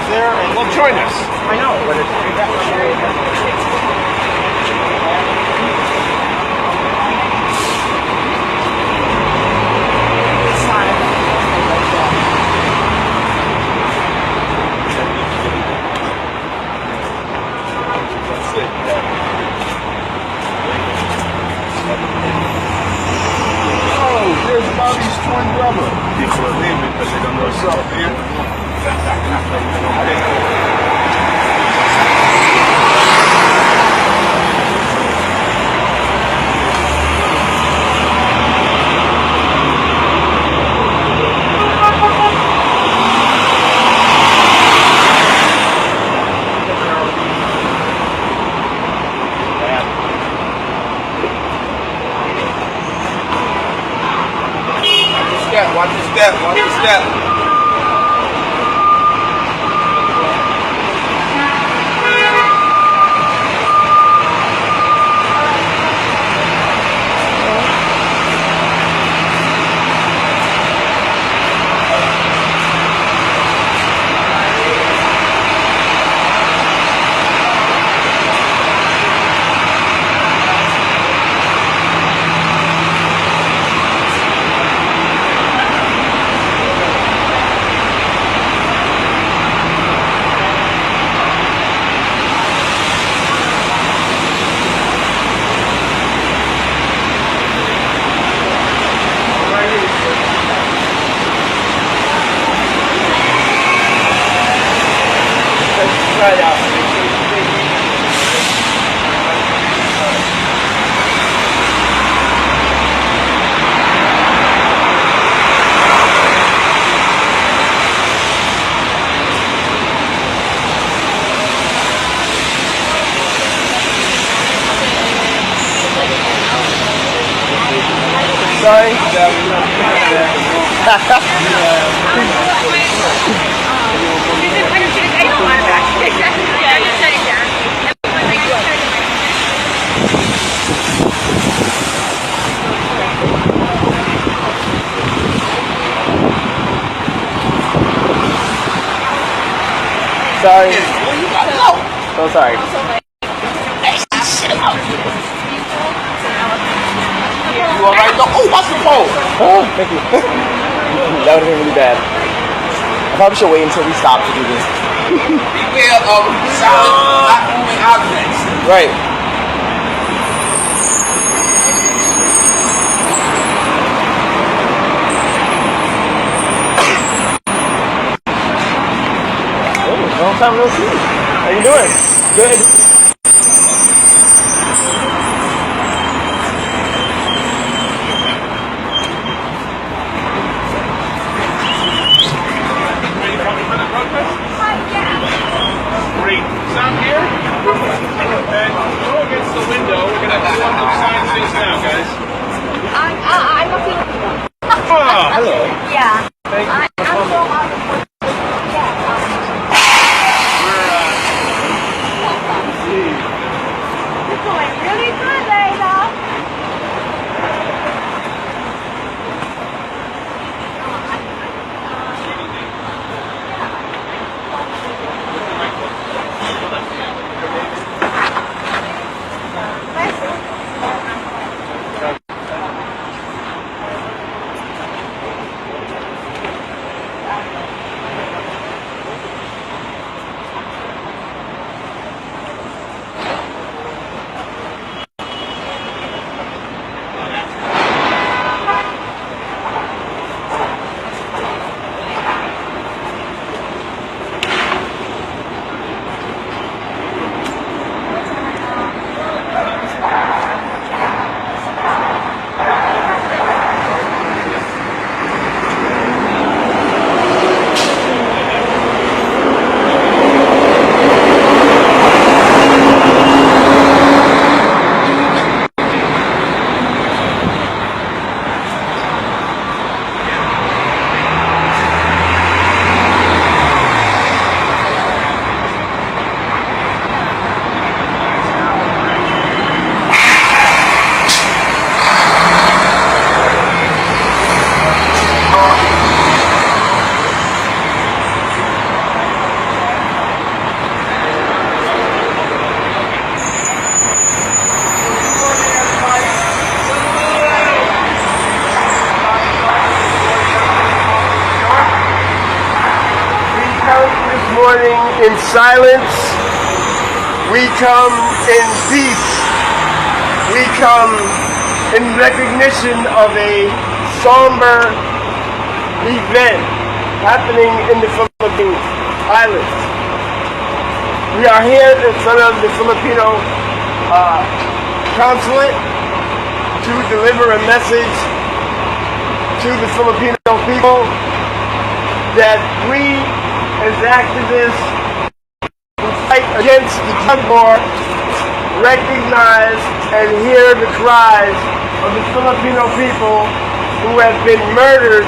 there, and well, join us. I know, but it's Oh, there's Bobby's twin brother. People are leaving because they don't know what's up, man. Watch your step, watch your step. sorry. Sorry. So sorry. You alright though? Oh, watch the pole! Oh, thank you. That would have been really bad. I probably should wait until we stop to do this. Beware of solid, not moving objects. Right. Oh, long time no see. How you doing? Good. Great. Stop here. And go against the window. We're going to have to sign things now, guys. I'm a Filipino. Ah, hello. Yeah. Thank you. I'm from out of morning in silence. We come in peace. We come in recognition of a somber event happening in the Philippine Islands. We are here in front of the Filipino consulate to deliver a message to the Filipino people that we as activists who fight against the drug war recognize and hear the cries of the Filipino people who have been murdered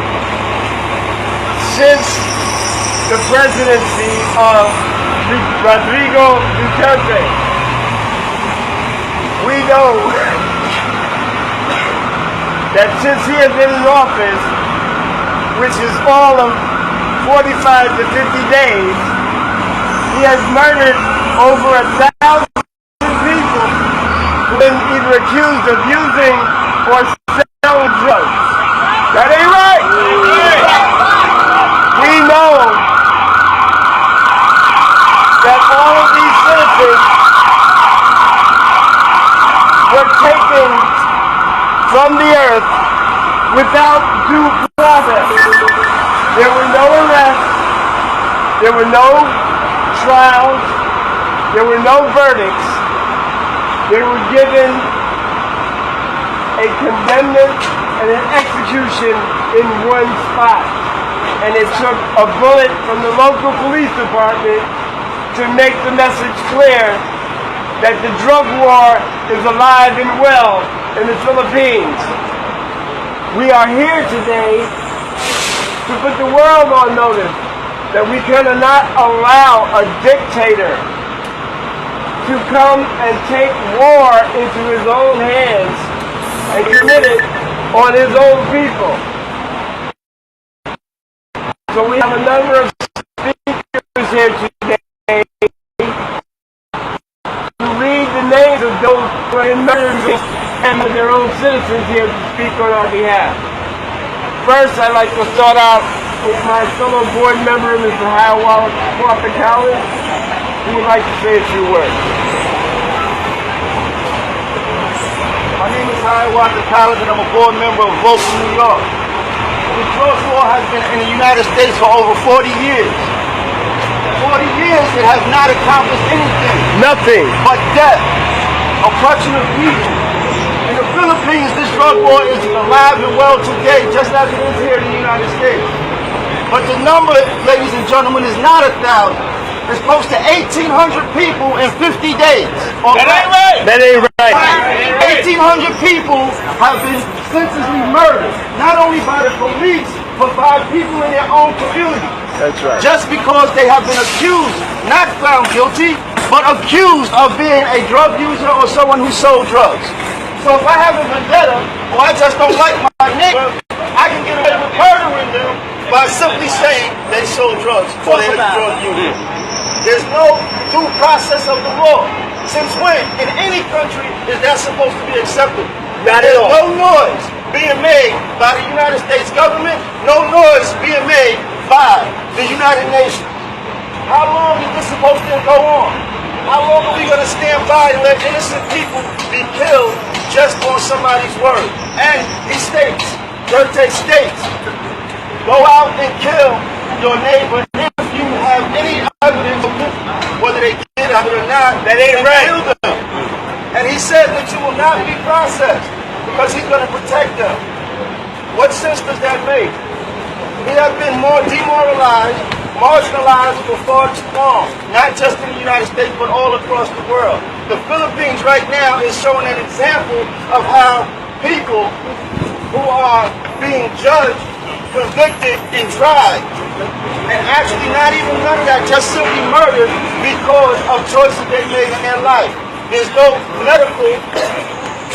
since the presidency of Rodrigo Duterte. We know that since he has been in office, which is all of 45 to 50 days, he has murdered over 1,000 people who have been either accused of using or selling drugs. That ain't right! We know that all of these citizens were taken from the earth without due process. There were no arrests, there were no trials, there were no verdicts. They were given a condemnment and an execution in one spot. And it took a bullet from the local police department to make the message clear that the drug war is alive and well in the Philippines. We are here today to put the world on notice that we cannot allow a dictator to come and take war into his own hands and commit it on his own people. So we have a number of speakers here today to read the names of those who are in murder and their own citizens here to speak on our behalf. First, I'd like to start out with my fellow board member, Mr. Hiawatha Collins, who would like to say a few words. My name is Hiawatha Collins, and I'm a board member of Vote for New York. The drug war has been in the United States for over 40 years. 40 years it has not accomplished anything. Nothing. But death, oppression of people. In the Philippines, this drug war is alive and well today, just as it is here in the United States. But the number, ladies and gentlemen, is not 1,000. It's close to 1,800 people in 50 days. That ain't right. That ain't right. 1,800 people have been senselessly murdered, not only by the police, but by people in their own community. That's right. Just because they have been accused, not found guilty, but accused of being a drug user or someone who sold drugs. So if I have a vendetta, or I just don't like my neighbor, I can get away with murdering them by simply saying they sold drugs or they're a drug user. There's no due process of the law. Since when, in any country, is that supposed to be acceptable? Not at all. No noise being made by the United States government, no noise being made by the United Nations. How long is this supposed to go on? How long are we going to stand by and let innocent people be killed just on somebody's word? And he states, Duterte states, go out and kill your neighbor if you have any evidence of it, whether they did it or not. That ain't right. Kill them. And he said that you will not be processed because he's going to protect them. What sense does that make? We have been more demoralized, marginalized for far too long, not just in the United States, but all across the world. The Philippines right now is showing an example of how people who are being judged, convicted, and tried, and actually not even none of that, just simply murdered because of choices they made in their life. There's no medical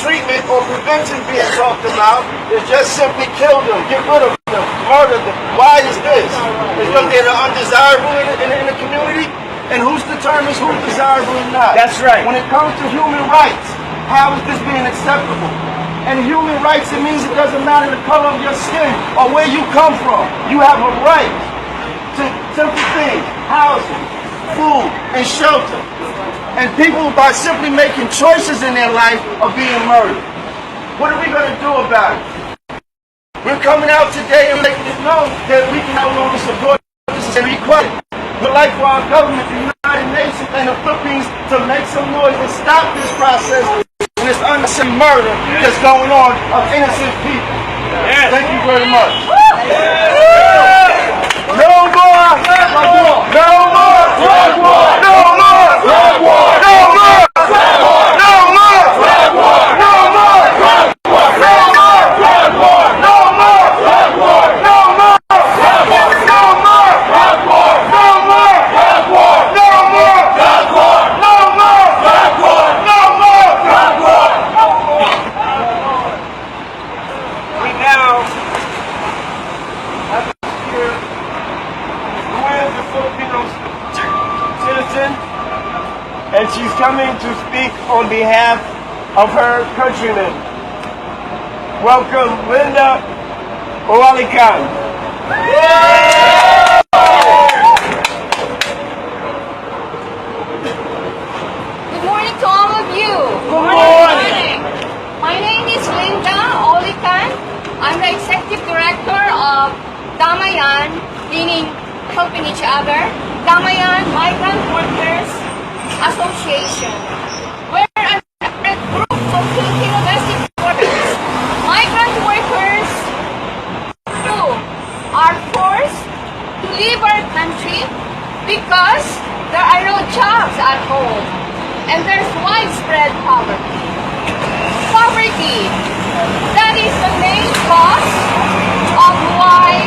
treatment or prevention being talked about. It's just simply kill them, get rid of them, murder them. Why is this? It's because they're undesirable in the community, and who's determines who's desirable or not? That's right. When it comes to human rights, how is this being acceptable? And human rights, it means it doesn't matter the color of your skin or where you come from. You have a right to simple things, housing, food, and shelter. And people, by simply making choices in their life, are being murdered. What are we going to do about it? We're coming out today and making it known that we can no longer support this and equality. We'd like for our government, the United Nations, and the Philippines to make some noise and stop this process and this unnecessary murder that's going on of innocent people. Thank you very much. No more! No more! No more! No more! No more! No more! No more! No more! No and she's coming to speak on behalf of her countrymen. Welcome, Linda Oalican. Good morning to all of you. Good morning. My name is Linda Oalican. I'm the Executive Director of Damayan, meaning helping each other. Damayan Migrant Workers Association. We're a group of Filipino domestic workers. Migrant workers who are forced to leave our country because there are no jobs at home and there's widespread poverty. Poverty, that is the main cause of why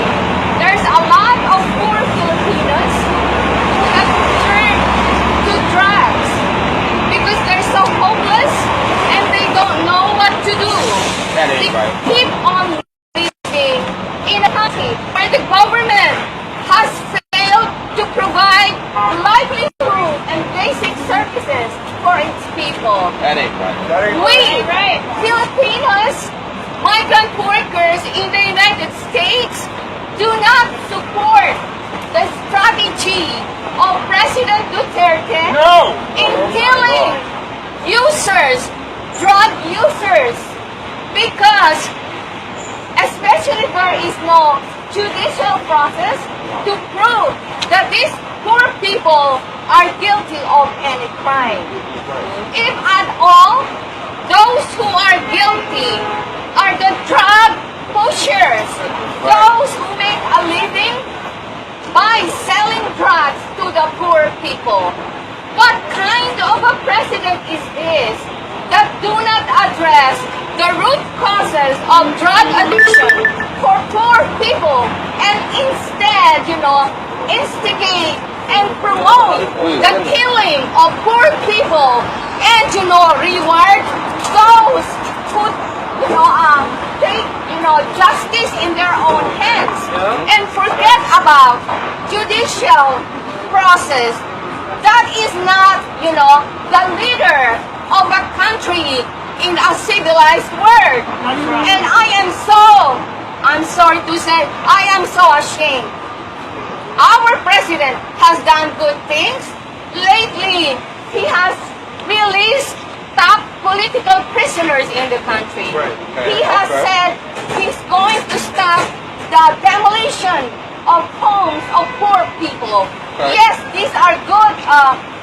there's a lot of poor Filipinos who have turned to drugs because they're so hopeless and they don't know what to do. That ain't They right. keep on living in a country where the government has failed to provide livelihood and basic services for its people. That ain't right. We, Filipinos, migrant workers in the United States, do not support the strategy of President Duterte in killing users, drug users, because especially there is no judicial process to prove that these poor people are guilty of any crime. If at all, those who are guilty are the drug pushers, those who make a living by selling drugs to the poor people. What kind of a president is this that do not address the root causes of drug addiction for poor people and instead, instigate and promote the killing of poor people and, reward those who, take, justice in their own hands and forget about judicial process. That is not, the leader of a country in a civilized world. And I'm sorry to say, I am so ashamed. Our president has done good things. Lately, he has released top political prisoners in the country. He has said he's going to stop the demolition of homes of poor people. Yes, these are good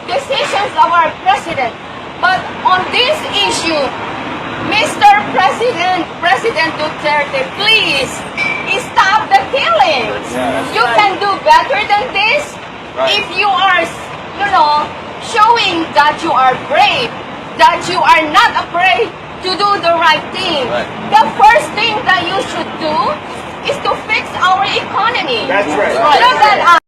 decisions of our president. But on this issue, Mr. President Duterte, please stop the killings. You can do better than this if you are, showing that you are brave, that you are not afraid to do the right thing. The first thing that you should do is to fix our economy. That's right. Look at us.